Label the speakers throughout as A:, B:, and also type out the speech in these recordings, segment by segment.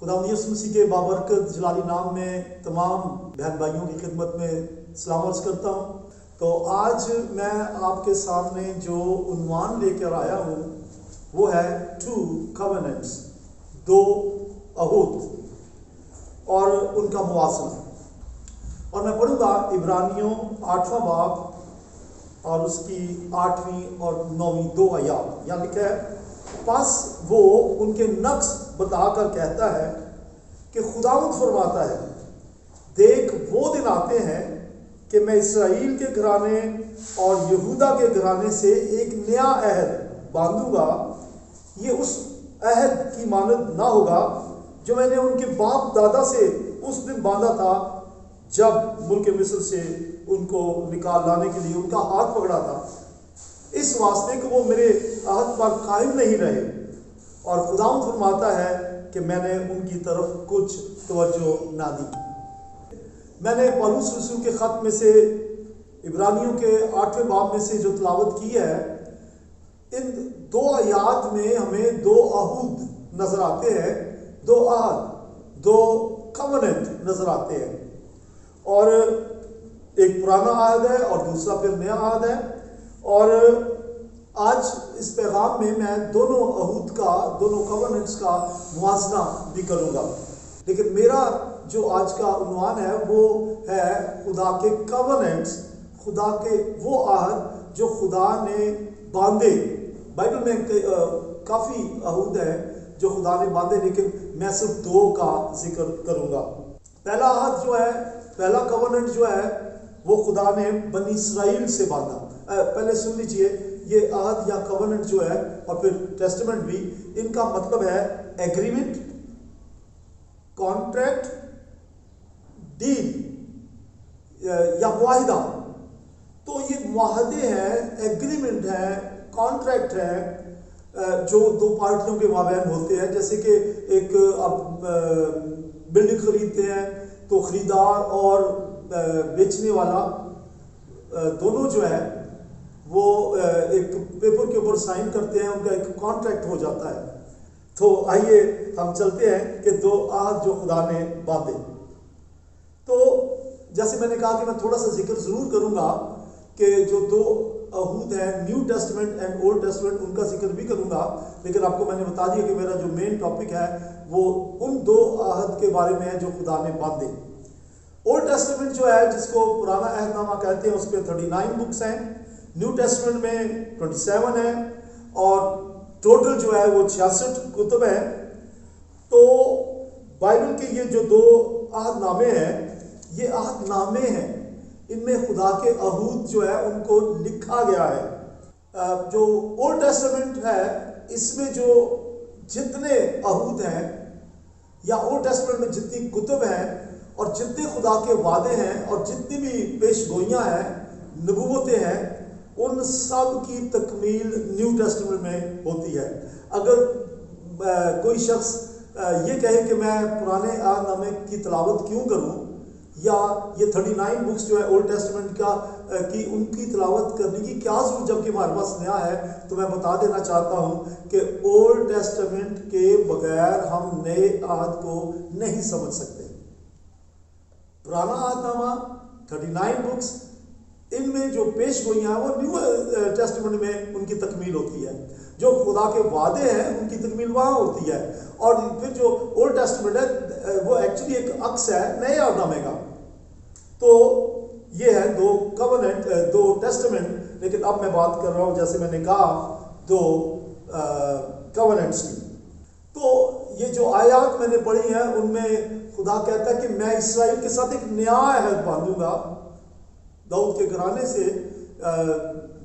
A: खुदा यीशु मसीह के बाबरकत जलाली नाम में तमाम बहन भाइयों की खिदमत में सलाम अर्ज़ करता हूँ। तो आज मैं आपके सामने जो उन्वान लेकर आया हूँ वो है टू कवेनेंट्स, दो अहूद और उनका मुवासला। और मैं पढ़ूंगा इब्रानियों 8वां बाब और उसकी 8वीं और 9वीं 2 आयत। यहाँ लिखा है, बस वो उनके नक्श बताकर कहता है कि खुदावंद फरमाता है, देख वो दिन आते हैं कि मैं इसराइल के घराने और यहूदा के घराने से एक नया अहद बांधूंगा। ये उस अहद की मानद ना होगा जो मैंने उनके बाप दादा से उस दिन बांधा था जब मुल्क मिस्र से उनको निकाल लाने के लिए उनका हाथ पकड़ा था, इस वास्ते कि वो मेरे अहद पर कायम नहीं रहे। और खुदावंद फरमाता है कि मैंने उनकी तरफ कुछ तवज्जो ना दी। मैंने पौलुस रसूल के ख़त में से इब्रानियों के 8वें बाब में से जो तलावत की है, इन 2 आयात में हमें 2 अहूद नज़र आते हैं, 2 अहद, 2 कवेनेंट नज़र आते हैं। और एक पुराना अहद है और दूसरा फिर नया अहद है। और आज इस पैगाम में मैं दोनों अहूद का, दोनों कवेनेंट्स का मुआज़ना भी करूँगा। लेकिन मेरा जो आज का उन्वान है वो है खुदा के कवेनेंट्स, खुदा के वो अहद जो खुदा ने बांधे। बाइबल में काफ़ी अहूद है जो खुदा ने बांधे, लेकिन मैं सिर्फ 2 का जिक्र करूँगा। पहला अहद जो है, पहला कवेनेंट जो है वो खुदा ने बनी इसराइल से बांधा। पहले सुन लीजिए, ये अहद या कवेनेंट जो है और फिर टेस्टामेंट भी, इनका मतलब है एग्रीमेंट, कॉन्ट्रैक्ट, डील या मुआहिदा। तो ये मुआहदे हैं, एग्रीमेंट है, कॉन्ट्रैक्ट है जो 2 पार्टियों के माबैन होते हैं। जैसे कि एक आप बिल्डिंग खरीदते हैं तो खरीदार और बेचने वाला दोनों जो है वो एक पेपर के ऊपर साइन करते हैं, उनका एक कॉन्ट्रैक्ट हो जाता है। तो आइए हम चलते हैं कि 2 अहद जो खुदा ने बांधे। तो जैसे मैंने कहा कि मैं थोड़ा सा जिक्र ज़रूर करूँगा कि जो 2 अहूद हैं, new testament and old testament, उनका जिक्र भी करूँगा। लेकिन आपको मैंने बता दिया कि मेरा जो मेन टॉपिक है वो उन 2 अहद के बारे में है जो खुदा ने बांधे। ओल्ड टेस्टामेंट जो है, जिसको पुराना अहदनामा कहते हैं, उस पर 39 बुक्स हैं। न्यू टेस्टामेंट में 27 है और टोटल जो है वो 66 कुतुब है। तो बाइबल के ये जो 2 अहदनामे हैं, ये अहदनामे हैं, इनमें खुदा के अहूद जो है उनको लिखा गया है। जो ओल्ड टेस्टामेंट है, इसमें जो जितने अहूद हैं या ओल्ड टेस्टामेंट में जितनी कुतुब हैं और जितने खुदा के वादे हैं और जितनी भी पेशगोइयाँ हैं, नबूवतें हैं, उन सब की तकमील न्यू टेस्टामेंट में होती है। अगर कोई शख्स ये कहे कि मैं पुराने अहदनामे की तलावत क्यों करूं, या ये 39 बुक्स जो है ओल्ड टेस्टामेंट का की उनकी तलावत करने की क्या ज़रूरत जबकि हमारे पास नया है, तो मैं बता देना चाहता हूँ कि ओल्ड टेस्टामेंट के बगैर हम नए अहद को नहीं समझ सकते। पुराना अहदनामा 39 बुक्स, इनमें जो पेशगोइयाँ हैं वो न्यू टेस्टामेंट में उनकी तकमील होती है। जो खुदा के वादे हैं उनकी तकमील वहाँ होती है। और फिर जो ओल्ड टेस्टामेंट है वो एक्चुअली एक अक्स है नए अहदनामे का। तो ये है 2 कवेनेंट, 2 टेस्टामेंट। लेकिन अब मैं बात कर रहा हूँ, जैसे मैंने कहा, 2 कवेनेंट्स की। तो ये जो आयत मैंने पढ़ी है उनमें खुदा कहता है कि मैं इसराइल के साथ एक नया अहद बांधूंगा, दाऊद के घराने से,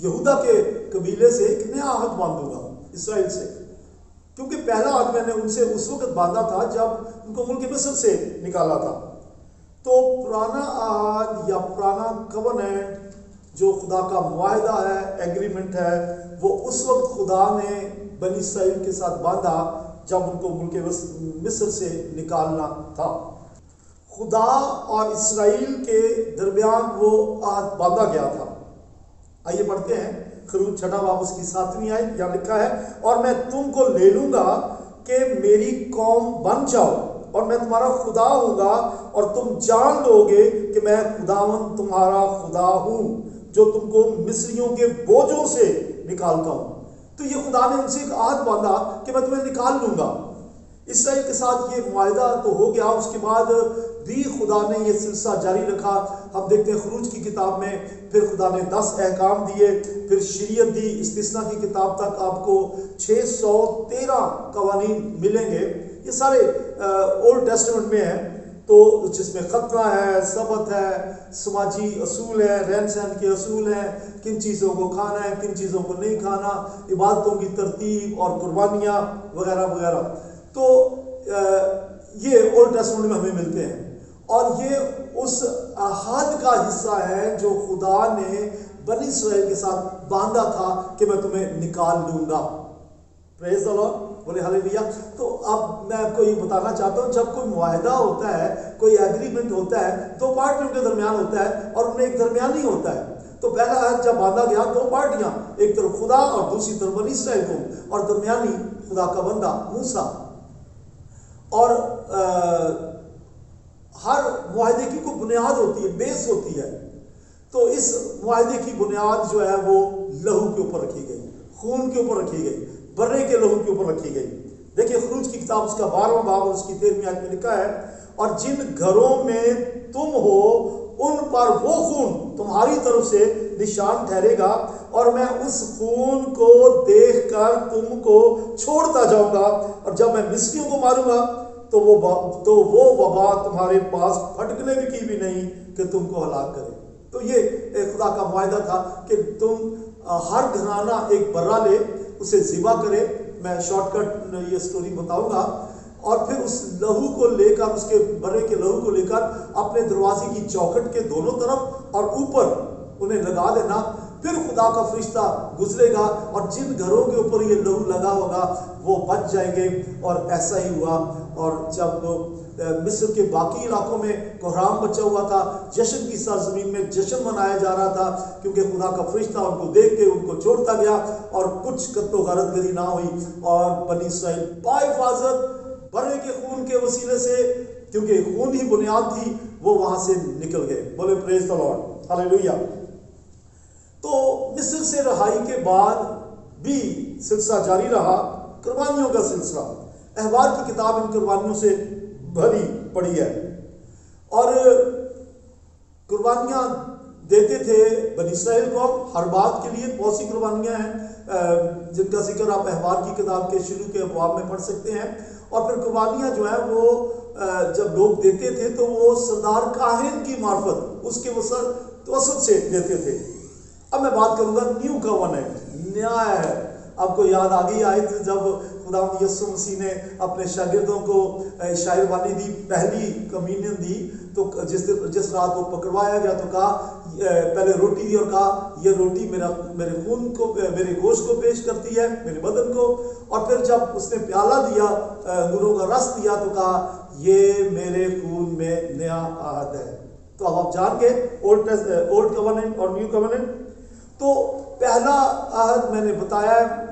A: यहूदा के कबीले से एक नया अहद बांधूंगा इसराइल से। क्योंकि पहला अहद मैंने उनसे उस वक्त बांधा था जब उनको मुल्क मिस्र से निकाला था। तो पुराना अहद या पुराना कवेनेंट जो खुदा का मुआहिदा है, एग्रीमेंट है, वो उस वक्त खुदा ने बनी इसराइल के साथ बांधा जब उनको मुल्क मिस्र से निकालना था। खुदा और इसराइल के दरमियान वो अहद बांधा गया था। आइए पढ़ते हैं खरूज 6वां बाब उसकी 7वीं आयत। यहाँ लिखा है, और मैं तुमको ले लूंगा कि मेरी कौम बन जाओ اور میں تمہارا خدا ہوں گا اور تم جان لو گے کہ میں خداوند تمہارا خدا ہوں جو تم کو مصریوں کے بوجھوں سے نکالتا ہوں۔ تو یہ خدا نے ان سے ایک عہد باندھا کہ میں تمہیں نکال لوں گا۔ اسرائیل کے ساتھ یہ معاہدہ تو ہو گیا، اس کے بعد بھی خدا نے یہ سلسلہ جاری رکھا۔ ہم دیکھتے ہیں خروج کی کتاب میں پھر خدا نے 10 احکام دیے، پھر شریعت دی، استثنا کی کتاب تک آپ کو 613 قوانین ملیں گے۔ یہ سارے اولڈ ٹیسٹمنٹ میں ہیں، تو جس میں ختنہ ہے، سبت ہے، سماجی اصول ہے، رہن سہن کے اصول ہیں، کن چیزوں کو کھانا ہے، کن چیزوں کو نہیں کھانا، عبادتوں کی ترتیب اور قربانیاں وغیرہ وغیرہ۔ تو یہ اولڈ ٹیسٹمنٹ میں ہمیں ملتے ہیں، اور یہ اس عہد کا حصہ ہے جو خدا نے بنی اسرائیل کے ساتھ باندھا تھا کہ میں تمہیں نکال لوں گا۔ پریز دی لارڈ، بولے ہاللیلویا۔ تو اب میں آپ کو یہ بتانا چاہتا ہوں، جب کوئی معاہدہ ہوتا ہے، کوئی ایگریمنٹ ہوتا ہے، دو پارٹیوں کے درمیان ہوتا ہے اور ان میں ایک درمیانی ہوتا ہے۔ تو پہلا عہد جب باندھا گیا، دو پارٹیاں، ایک طرف خدا اور دوسری طرف بنی اسرائیل کو، اور درمیانی خدا کا بندہ موسیٰ۔ اور ہر معاہدے کی کوئی بنیاد ہوتی ہے، بیس ہوتی ہے۔ تو اس معاہدے کی بنیاد جو ہے وہ لہو کے اوپر رکھی گئی، خون کے اوپر رکھی گئی، برے کے لہو کے اوپر رکھی گئی۔ دیکھیے خروج کی کتاب اس کا 12واں باب اور اس کی 13ویں آیت میں لکھا ہے، اور جن گھروں میں تم ہو ان پر وہ خون تمہاری طرف سے نشان ٹھہرے گا، اور میں اس خون کو دیکھ کر تم کو چھوڑتا جاؤں گا، اور جب میں مصریوں کو ماروں گا تو وہ وبا تمہارے پاس پھٹکنے کی بھی نہیں کہ تم کو ہلاک کرے۔ تو یہ خدا کا معاہدہ تھا کہ تم ہر گھرانہ ایک برا لے، اسے ذبح کرے۔ میں شارٹ کٹ یہ سٹوری بتاؤں گا، اور پھر اس لہو کو لے کر، اس کے برے کے لہو کو لے کر اپنے دروازے کی چوکھٹ کے دونوں طرف اور اوپر انہیں لگا دینا۔ پھر خدا کا فرشتہ گزرے گا، اور جن گھروں کے اوپر یہ لہو لگا ہوگا وہ بچ جائیں گے۔ اور ایسا ہی ہوا، اور جب مصر کے باقی علاقوں میں کوہرام بچا ہوا تھا، جشن کی سرزمین میں جشن منایا جا رہا تھا، کیونکہ خدا کا فرشتہ ان کو دیکھ کے ان کو چھوڑتا گیا، اور کچھ قتل و غارت گری نہ ہوئی، اور بنی اسرائیل باحفاظت برے کے خون کے وسیلے سے، کیونکہ خون ہی بنیاد تھی، وہ وہاں سے نکل گئے۔ بولے پریز دی لارڈ، ہاللیلویا۔ تو مصر سے رہائی کے بعد بھی سلسلہ جاری رہا، قربانیوں کا سلسلہ۔ احبار کی کتاب ان قربانیوں سے بھری پڑی ہے، اور قربانیاں دیتے تھے بنی اسرائیل کو ہر بات کے لیے۔ بہت سی قربانیاں ہیں جن کا ذکر آپ احبار کی کتاب کے شروع کے ابواب میں پڑھ سکتے ہیں۔ اور پھر قربانیاں جو ہیں وہ جب لوگ دیتے تھے تو وہ سردار کاہن کی معرفت، اس کے وسط سے دیتے تھے۔ اب میں بات کروں گا نیو کووننٹ، نیا ہے۔ آپ کو یاد آ گئی آیت جب خداوند یسوع مسیح نے اپنے شاگردوں کو شاعروانی دی، پہلی کمیونین دی، تو جس رات وہ پکڑوایا گیا تو کہا، پہلے روٹی دی اور کہا یہ روٹی میرے خون کو، میرے گوشت کو پیش کرتی ہے، میرے بدن کو۔ اور پھر جب اس نے پیالہ دیا، انگوروں کا رس دیا، تو کہا یہ میرے خون میں نیا عہد ہے۔ تو اب آپ جان گئے اولڈ کووننٹ اور نیو کووننٹ۔ تو پہلا عہد میں نے بتایا ہے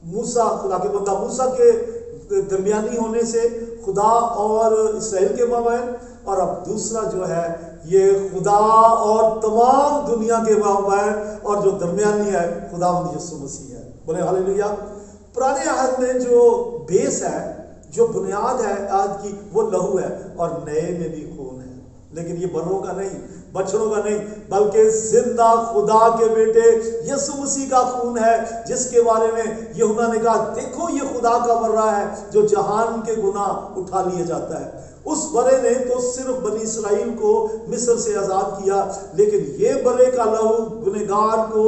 A: موسیٰ، خدا کے بندہ موسیٰ کے درمیانی ہونے سے خدا اور اسرائیل کے مابین، اور اب دوسرا جو ہے یہ خدا اور تمام دنیا کے مابین، اور جو درمیانی ہے خداوند یسوع مسیح ہے۔ بولے ہاللیلویا۔ پرانے عہد میں جو بیس ہے، جو بنیاد ہے عہد کی، وہ لہو ہے، اور نئے میں بھی خون ہے، لیکن یہ بنوں کا نہیں، بچڑوں کا نہیں، بلکہ زندہ خدا کے بیٹے یسوع مسیح کا خون ہے، جس کے بارے میں یوحنا نے کہا دیکھو یہ خدا کا برہ ہے جو جہان کے گناہ اٹھا لیے جاتا ہے۔ اس برے نے تو صرف بنی اسرائیل کو مصر سے آزاد کیا، لیکن یہ برے کا لہو گنہگار کو،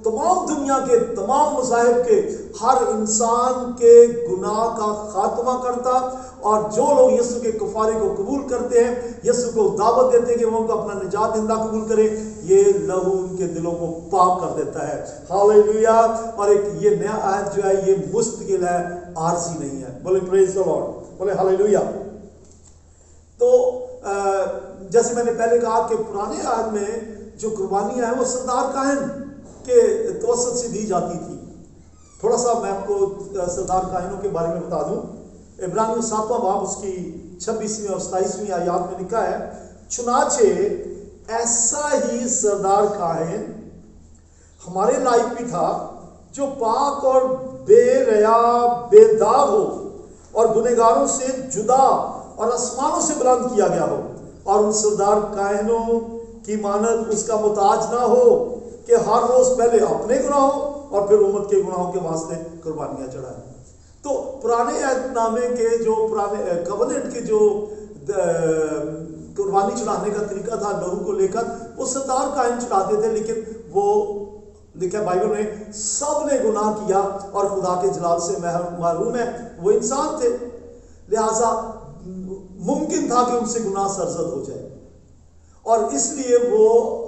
A: تمام دنیا کے تمام مذاہب کے ہر انسان کے گناہ کا خاتمہ کرتا۔ اور جو لوگ یسوع کے کفارے کو قبول کرتے ہیں، یسوع کو دعوت دیتے ہیں کہ وہ ان کو اپنا نجات دہندہ قبول کرے، یہ لہو ان کے دلوں کو پاک کر دیتا ہے۔ ہاللیلویا۔ اور ایک یہ نیا عہد جو ہے یہ مستقل ہے، عارضی نہیں ہے۔ بولے پریز دی لارڈ، بولے ہاللیلویا۔ تو جیسے میں نے پہلے کہا کہ پرانے عہد میں جو قربانیاں ہیں وہ سردار کاہن کے توسط سے دی جاتی تھی۔ تھوڑا سا میں آپ کو سردار کاہنوں کے بارے میں بتا دوں۔ عبرانیوں 7واں باب اس کی 26वीं और 27वीं आयत में लिखा है, चुनाचे ऐसा ही सरदार काहिन हमारे लायक भी था, जो पाक और बेरया बेदाग हो और गुनहगारों से जुदा और आसमानों से बुलंद किया गया हो, और उन सरदार काहिनों की मानद उसका मुताज ना हो कि हर रोज पहले अपने गुनाहों और फिर उम्मत के गुनाहों के वास्ते कुर्बानियां चढ़ाए। तो पुराने अहदनामे के जो पुराने कवनेंट के जो कुर्बानी चढ़ाने का तरीका था लहू को लेकर, वो सरदार काहिन चढ़ाते थे, लेकिन वो लिखा है बाइबल में, सब ने गुनाह किया और खुदा के जलाल से महरूम है। वो इंसान थे, लिहाजा मुमकिन था कि उनसे गुनाह सरजद हो जाए, और इसलिए वो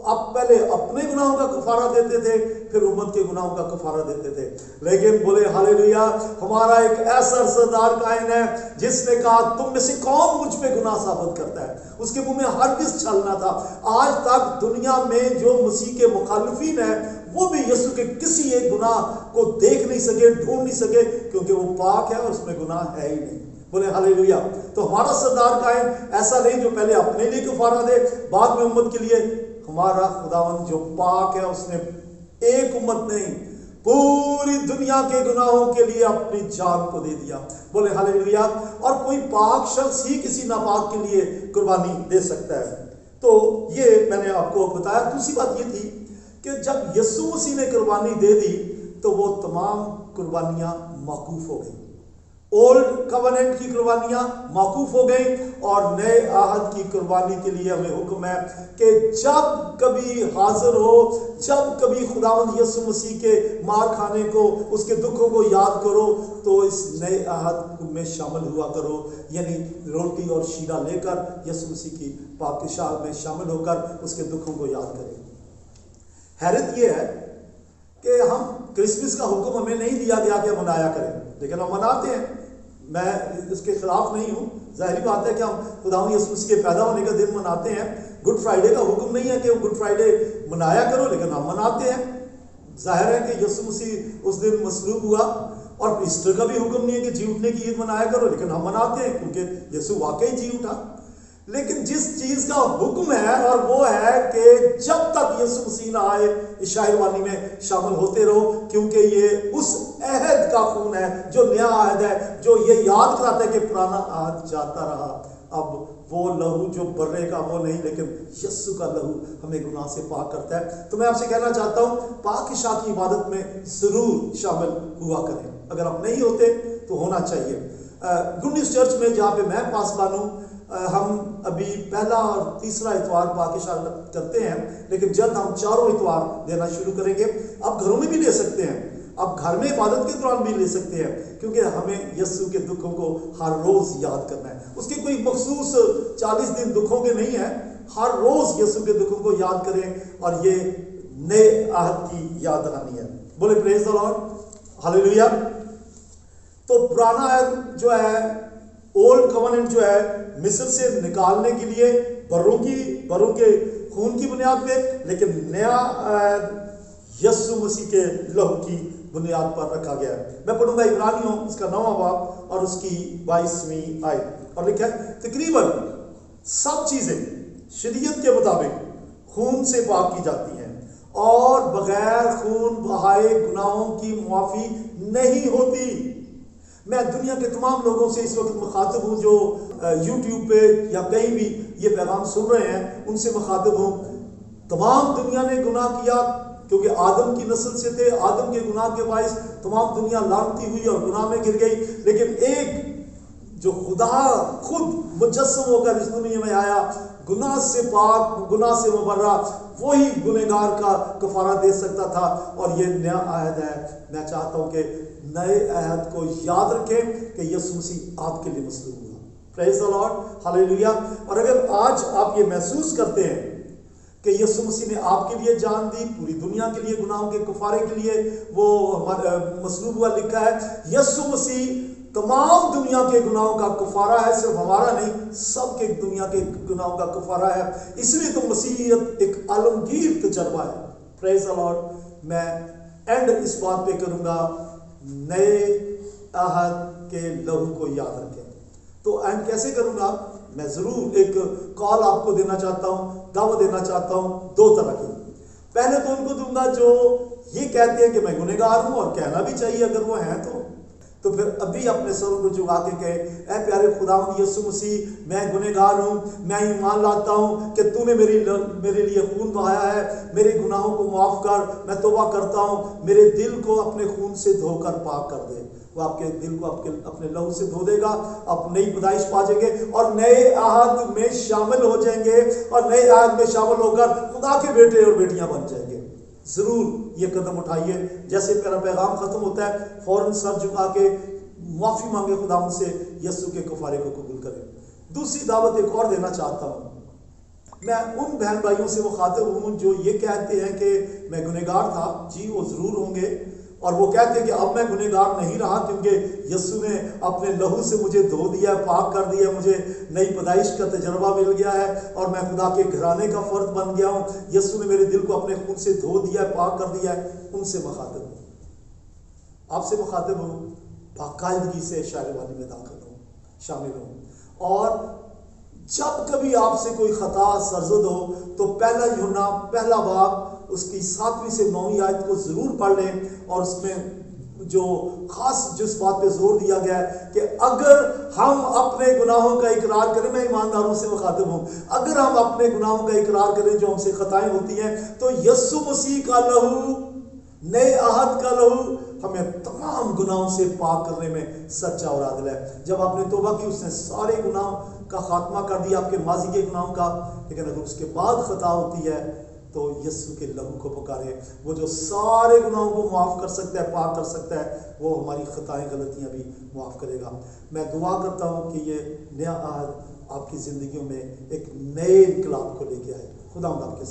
A: अब पहले अपने गुनाहों का कफारा देते थे, फिर उम्मत के गुनाहों का कफारा देते थे। लेकिन बोले हालेलुया, हमारा एक ऐसा सरदार कायन है जिसने कहा, तुम में से कौन मुझ पे गुनाह साबित करता है। उसके मुंह में हरगिज़ छलना था। आज तक दुनिया में जो मसीह के मुखालिफिन है, वो भी यीशु के किसी एक गुनाह को देख नहीं सके, ढूंढ नहीं सके, क्योंकि वो पाक है और उसमें गुनाह है ही नहीं। बोले हालेलुया। तो हमारा सरदार कायन ऐसा नहीं जो पहले अपने लिए कफारा दे, बाद में उम्मत के लिए। हमारा खुदावंद जो पाक है, उसने एक उम्मत नहीं, पूरी दुनिया के गुनाहों के लिए अपनी जान को दे दिया। बोले हालेलुया। और कोई पाक शख्स ही किसी नापाक के लिए कुर्बानी दे सकता है। तो ये मैंने आपको बताया। दूसरी बात ये थी कि जब यीशु मसीह ने कुर्बानी दे दी, तो वो तमाम कुर्बानियां मौकूफ हो गई। ओल्ड कवनेंट की कुर्बानियां मौकूफ हो गई, और नए आहद की कुर्बानी के लिए हमें हुक्म है कि जब कभी हाजिर हो, जब कभी खुदावंद यीशु मसीह के मार खाने को, उसके दुखों को याद करो, तो इस नए आहद में शामिल हुआ करो। यानी रोटी और शीरा लेकर यीशु मसीह की पाकशाह में शामिल होकर उसके दुखों को याद करें। हैरत यह है कि हम क्रिसमस का हुक्म हमें नहीं दिया गया कि मनाया करें, लेकिन हम मनाते हैं। मैं इसके खिलाफ नहीं हूँ। ज़ाहिर बात है कि हम खुदावंद यीशु मसीह के पैदा होने का दिन मनाते हैं। गुड फ्राइडे का हुक्म नहीं है कि गुड फ्राइडे मनाया करो, लेकिन हम मनाते हैं। जाहिर है कि यीशु मसीह उस दिन मसलूब हुआ, और ईस्टर का भी हुक्म नहीं है कि जी उठने की ईद मनाया करो, लेकिन हम मनाते हैं क्योंकि यीशु वाकई जी उठा। लेकिन जिस चीज का हुक्म है, और वो है कि जब तक यीशु मसीह ना आए, इस शाहिरवानी में शामिल होते रहो, क्योंकि ये उस अहद का खून है जो नया अहद है, जो ये याद कराता है कि पुराना अहद जाता रहा, अब वो लहू जो बर्रे का वो नहीं, लेकिन यीशु का लहू हमें गुनाह से पाक करता है। तो मैं आपसे कहना चाहता हूँ, पाकशाह की इबादत में जरूर शामिल हुआ करें। अगर आप नहीं होते तो होना चाहिए। गुड न्यूज़ चर्च में, जहाँ पे मैं पासबान हूँ, हम अभी पहला और तीसरा इतवार पाकशाह करते हैं, लेकिन जल्द हम चारों इतवार देना शुरू करेंगे। आप घरों में भी ले सकते हैं, आप घर में इबादत के दौरान भी ले सकते हैं, क्योंकि हमें यीशु के दुखों को हर रोज याद करना है। उसके कोई मखसूस 40 दिन दुखों के नहीं है, हर रोज यीशु के दुखों को याद करें, और ये नए आहद की याद दहानी है। बोले प्रेज द लॉर्ड, हालेलुया। तो पुराना आहद जो है, ओल्ड कवनेंट जो है, मिस्र से निकालने के लिए बरों के खून की बुनियाद पे, लेकिन नया यीशु मसीह के लहू की बुनियाद पर रखा गया है। मैं पढ़ूंगा इब्रानियों उसका 9वां बाब और उसकी 22वीं आयत, और लिखा है, तकरीबन सब चीजें शरीयत के मुताबिक खून से पाक की जाती हैं, और बगैर खून बहाए गुनाहों की मुआफी नहीं होती। मैं दुनिया के तमाम लोगों से इस वक्त मुखातिब हूँ जो यूट्यूब पे या कहीं भी ये पैगाम सुन रहे हैं, उनसे मुखातिब हूँ। तमाम दुनिया ने गुनाह किया, क्योंकि आदम की नस्ल से थे। आदम के गुनाह के बायस तमाम दुनिया लानती हुई और गुनाह में गिर गई। लेकिन एक जो खुदा खुद मुजस्सम होकर इस दुनिया में आया, गुनाह से पाक, गुनाह से मुबर्रा, वही गुनहगार का कफारा दे सकता था, और ये नया अहद है। मैं चाहता हूँ कि नए अहद को याद रखें कि यीशु मसीह आपके लिए मसलूब हुआ। Praise the Lord, hallelujah. और अगर आज आप ये महसूस करते हैं कि यीशु मसीह ने आपके लिए जान दी, पूरी दुनिया के लिए गुनाहों के कफारे के लिए वो मसलूब हुआ, लिखा है यीशु मसीह तमाम दुनिया के गुनाहों का कफारा है, सिर्फ हमारा नहीं, सब के दुनिया के गुनाहों का कफारा है। इसलिए तो मसीहियत एक आलमगीर तजर्बा है। Praise the Lord. मैं एंड इस बात पे करूंगा, नए अहद के लहू को याद रखें। तो تو اینڈ کیسے کروں گا؟ میں ضرور ایک کال آپ کو دینا چاہتا ہوں، دعوت دینا چاہتا ہوں دو طرح کی۔ پہلے تو ان کو دوں گا جو یہ کہتے ہیں کہ میں گنہگار ہوں، اور کہنا بھی چاہیے اگر وہ ہیں تو پھر ابھی اپنے سروں کو جھکا کے کہے اے پیارے خداوند یسوع مسیح، میں گنہگار ہوں، میں ایمان لاتا ہوں کہ تو نے میرے لیے خون بہایا ہے، میرے گناہوں کو معاف کر، میں توبہ کرتا ہوں، میرے دل کو اپنے خون سے دھو کر پاک کر دے۔ وہ آپ کے دل کو اپنے لہو سے دھو دے گا، آپ نئی پیدائش پا جائیں گے اور نئے عہد میں شامل ہو جائیں گے، اور نئے عہد میں شامل ہو کر خدا کے بیٹے اور بیٹیاں بن جائیں گے۔ ضرور یہ قدم اٹھائیے۔ جیسے میرا پیغام ختم ہوتا ہے فوراً سر جھکا کے معافی مانگے خدا ان سے، یسوع کے کفارے کو قبول کریں۔ دوسری دعوت ایک اور دینا چاہتا ہوں۔ میں ان بہن بھائیوں سے مخاطب ہوں جو یہ کہتے ہیں کہ میں گنہگار تھا۔ جی وہ ضرور ہوں گے، اور وہ کہتے ہیں کہ اب میں گنہگار نہیں رہا کیونکہ یسوع نے اپنے لہو سے مجھے دھو دیا، پاک کر دیا، مجھے نئی پیدائش کا تجربہ مل گیا ہے اور میں خدا کے گھرانے کا فرد بن گیا ہوں۔ یسوع نے میرے دل کو اپنے خون سے دھو دیا، پاک کر دیا ہے۔ ان سے مخاطب ہوں، آپ سے مخاطب ہوں، باقاعدگی سے شاعر بانی میں داخل ہوں، شامل ہوں۔ اور جب کبھی آپ سے کوئی خطا سرزد ہو تو پہلا یوحنا پہلا باب اس کی 7ویں سے 9ویں آیت کو ضرور پڑھ لیں، اور اس میں جو خاص جس بات پہ زور دیا گیا ہے کہ اگر ہم اپنے گناہوں کا اقرار کریں، میں ایمانداروں سے مخاطب ہوں، اگر ہم اپنے گناہوں کا اقرار کریں جو ہم سے خطائیں ہوتی ہیں، تو یسوع مسیح کا لہو، نئے عہد کا لہو ہمیں تمام گناہوں سے پاک کرنے میں سچا اور عادل ہے۔ جب آپ نے توبہ کی، اس نے سارے گناہوں کا خاتمہ کر دیا، آپ کے ماضی کے گناہوں کا، لیکن اگر اس کے بعد خطا ہوتی ہے تو یسوع کے لہو کو پکارے۔ وہ جو سارے گناہوں کو معاف کر سکتا ہے، پاک کر سکتا ہے، وہ ہماری خطائیں غلطیاں بھی معاف کرے گا۔ میں دعا کرتا ہوں کہ یہ نیا عہد آپ کی زندگیوں میں ایک نئے انقلاب کو لے کے آئے۔ خدا آپ کے